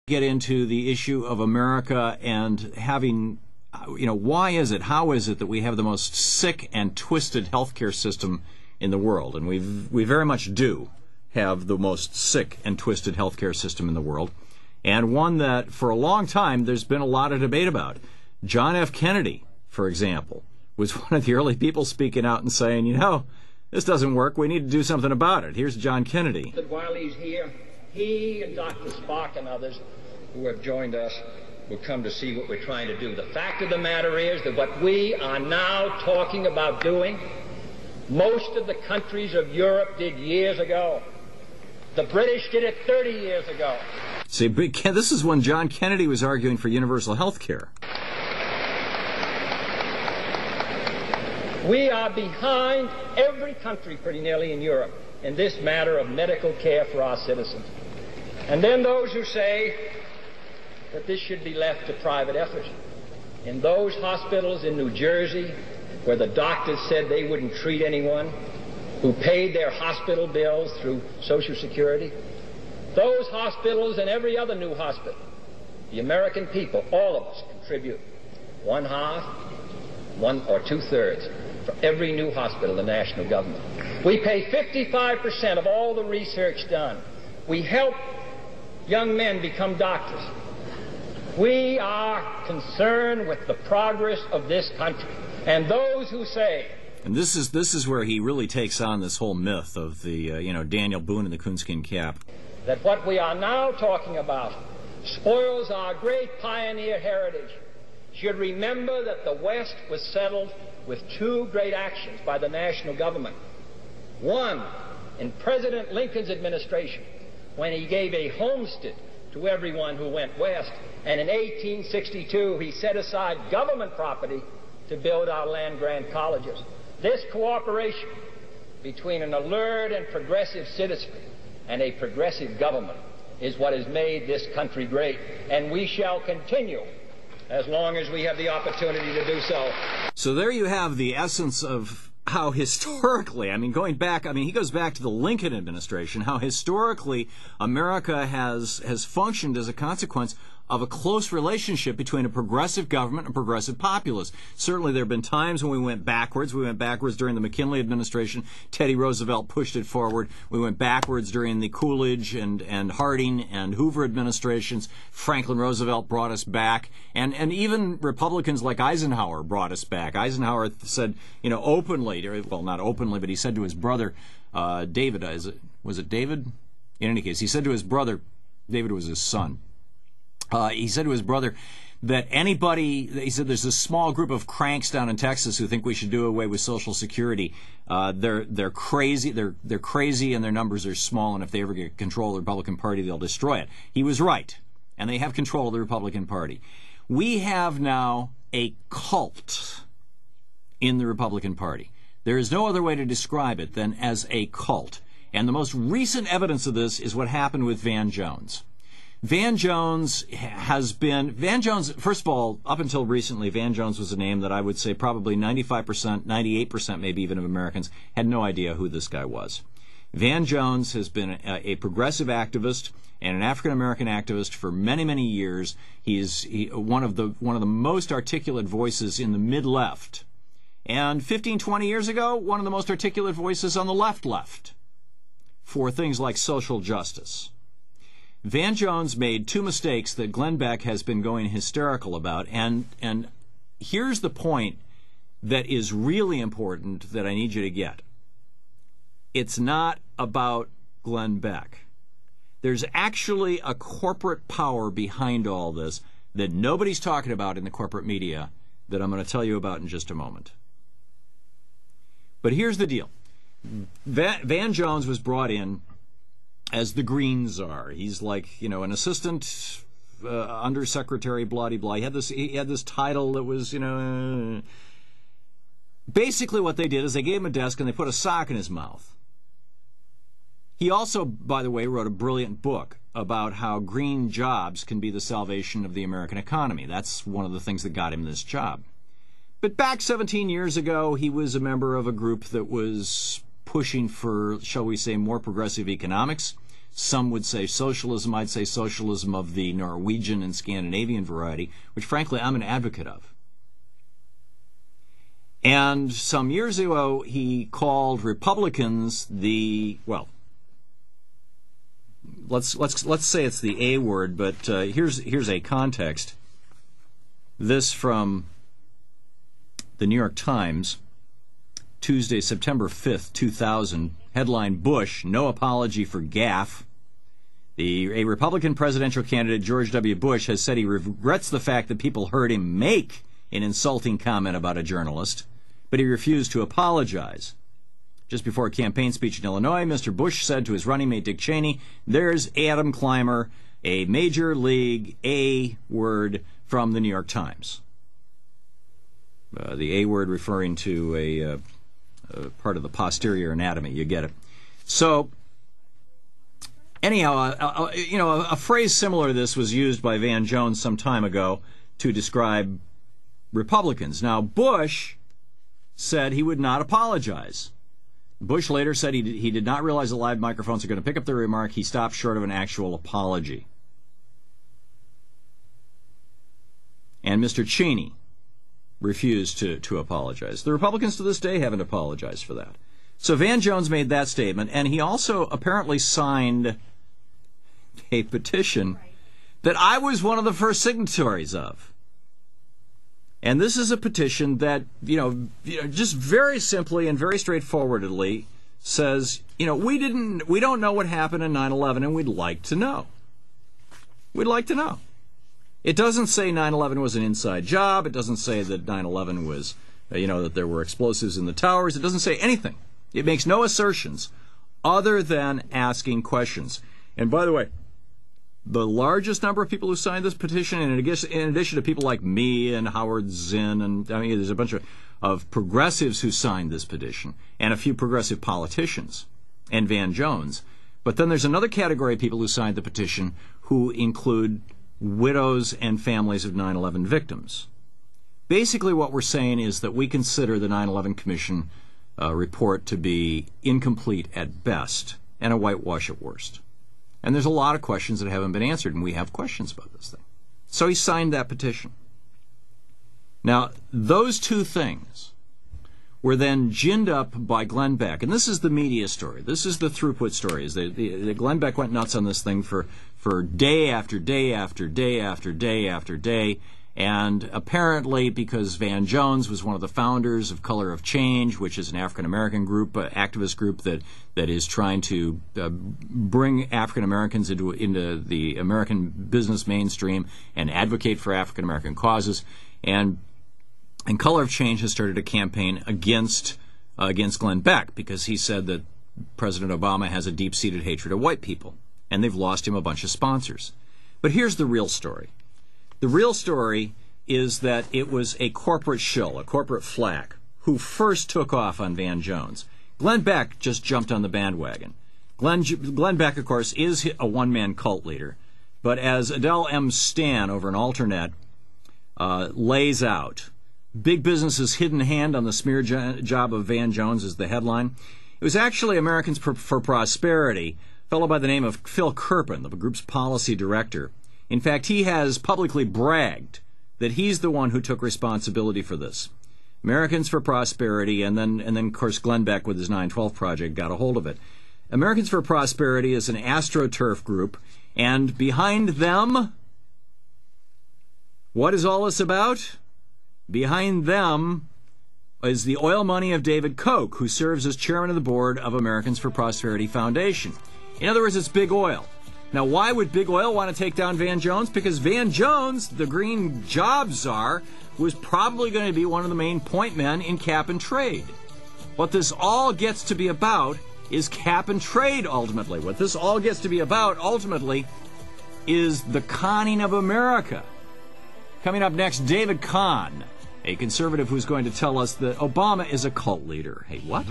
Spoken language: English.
Get into the issue of America and having, why is it, how is it that we have the most sick and twisted healthcare system in the world? And we very much do have the most sick and twisted healthcare system in the world, and one that for a long time there's been a lot of debate about. John F. Kennedy, for example, was one of the early people speaking out and saying, this doesn't work, we need to do something about it. Here's John Kennedy. While he's here, he and Dr. Spock and others who have joined us will come to see what we're trying to do. The fact of the matter is that what we are now talking about doing, most of the countries of Europe did years ago. The British did it 30 years ago. See, this is when John Kennedy was arguing for universal health care. We are behind every country pretty nearly in Europe in this matter of medical care for our citizens. And then those who say that this should be left to private effort. In those hospitals in New Jersey where the doctors said they wouldn't treat anyone, who paid their hospital bills through Social Security, those hospitals and every other new hospital, the American people, all of us, contribute 1/2, 1 or 2/3 for every new hospital, the national government. We pay 55% of all the research done. We help young men become doctors. We are concerned with the progress of this country. And those who say... And this is where he really takes on this whole myth of the, Daniel Boone and the coonskin cap. That what we are now talking about spoils our great pioneer heritage. Should remember that the West was settled with two great actions by the national government. One, in President Lincoln's administration, when he gave a homestead to everyone who went west, and in 1862 he set aside government property to build our land-grant colleges. This cooperation between an alert and progressive citizenry and a progressive government is what has made this country great, and we shall continue as long as we have the opportunity to do so. So there you have the essence of how historically, going back, he goes back to the Lincoln administration, how historically America has functioned as a consequence of a close relationship between a progressive government and a progressive populace. Certainly there have been times when we went backwards. We went backwards during the McKinley administration. Teddy Roosevelt pushed it forward. We went backwards during the Coolidge and Harding and Hoover administrations. Franklin Roosevelt brought us back. And even Republicans like Eisenhower brought us back. Eisenhower said, openly, well, not openly, but he said to his brother, David, was it David? In any case, he said to his brother, David was his son, he said to his brother that he said there's a small group of cranks down in Texas who think we should do away with Social Security. They're crazy. They're crazy, and their numbers are small. And if they ever get control of the Republican Party, they'll destroy it. He was right, and they have control of the Republican Party. We have now a cult in the Republican Party. There is no other way to describe it than as a cult. And the most recent evidence of this is what happened with Van Jones. Van Jones, first of all, up until recently, Van Jones was a name that I would say probably 95%, 98% maybe even of Americans had no idea who this guy was. Van Jones has been a progressive activist and an African-American activist for many, many years. He's one of the most articulate voices in the mid-left. And 15, 20 years ago, one of the most articulate voices on the left for things like social justice. Van Jones made two mistakes that Glenn Beck has been going hysterical about, and here's the point that is really important that I need you to get. It's not about Glenn Beck. There's actually a corporate power behind all this that nobody's talking about in the corporate media that I'm going to tell you about in just a moment. But here's the deal. Van Jones was brought in as the Green Czar. He's like, an assistant undersecretary, blah-de-blah. He had this title that was, Basically what they did is they gave him a desk and they put a sock in his mouth. He also, by the way, wrote a brilliant book about how green jobs can be the salvation of the American economy. That's one of the things that got him this job. But back 17 years ago, he was a member of a group that was pushing for, shall we say, more progressive economics, Some would say socialism. I'd say socialism of the Norwegian and Scandinavian variety, which frankly I'm an advocate of. And some years ago, he called Republicans let's say it's the A word, but here's a context. This from the New York Times, Tuesday, September 5th, 2000. Headline: Bush, no apology for gaffe. A Republican presidential candidate, George W. Bush, has said he regrets the fact that people heard him make an insulting comment about a journalist, but he refused to apologize. Just before a campaign speech in Illinois, Mr. Bush said to his running mate Dick Cheney, "There's Adam Clymer, a major league A word from the New York Times." The A word referring to a part of the posterior anatomy. You get it. So, anyhow, a phrase similar to this was used by Van Jones some time ago to describe Republicans. Now, Bush said he would not apologize. Bush later said he did not realize that live microphones are going to pick up the remark. He stopped short of an actual apology. And Mr. Cheney refused to apologize. The Republicans to this day haven't apologized for that. So Van Jones made that statement, and he also apparently signed a petition that I was one of the first signatories of. And this is a petition that, just very simply and very straightforwardly says, we don't know what happened in 9/11, and we'd like to know. We'd like to know. It doesn't say 9/11 was an inside job. It doesn't say that 9/11 was, that there were explosives in the towers. It doesn't say anything. It makes no assertions other than asking questions. And by the way, the largest number of people who signed this petition, in addition to people like me and Howard Zinn, and there's a bunch of progressives who signed this petition, and a few progressive politicians, and Van Jones. But then there's another category of people who signed the petition who include widows and families of 9/11 victims. Basically what we're saying is that we consider the 9/11 Commission report to be incomplete at best and a whitewash at worst. And there's a lot of questions that haven't been answered, and we have questions about this thing. So he signed that petition. Now, those two things were then ginned up by Glenn Beck, and this is the media story. This is the throughput story. Glenn Beck went nuts on this thing for day after day after day after day after day, and apparently because Van Jones was one of the founders of Color of Change, which is an African-American group, activist group that is trying to bring African-Americans into the American business mainstream and advocate for African-American causes, and Color of Change has started a campaign against Glenn Beck because he said that President Obama has a deep-seated hatred of white people, and they've lost him a bunch of sponsors. But here's the real story. The real story is that it was a corporate shill, a corporate flack, who first took off on Van Jones. Glenn Beck just jumped on the bandwagon. Glenn Beck, of course, is a one-man cult leader, but as Adele M. Stan over an Alternet lays out, big business's hidden hand on the smear job of Van Jones is the headline. It was actually Americans for Prosperity, a fellow by the name of Phil Kerpen, the group's policy director. In fact, he has publicly bragged that he's the one who took responsibility for this. Americans for Prosperity, and then of course, Glenn Beck with his 9/12 project got a hold of it. Americans for Prosperity is an AstroTurf group, and behind them, what is all this about? Behind them is the oil money of David Koch, who serves as chairman of the board of Americans for Prosperity Foundation. In other words, it's big oil. Now, why would Big Oil want to take down Van Jones? Because Van Jones, the green job czar, was probably going to be one of the main point men in cap and trade. What this all gets to be about is cap and trade, ultimately. What this all gets to be about, ultimately, is the conning of America. Coming up next, David Kahn, a conservative who's going to tell us that Obama is a cult leader. Hey, what?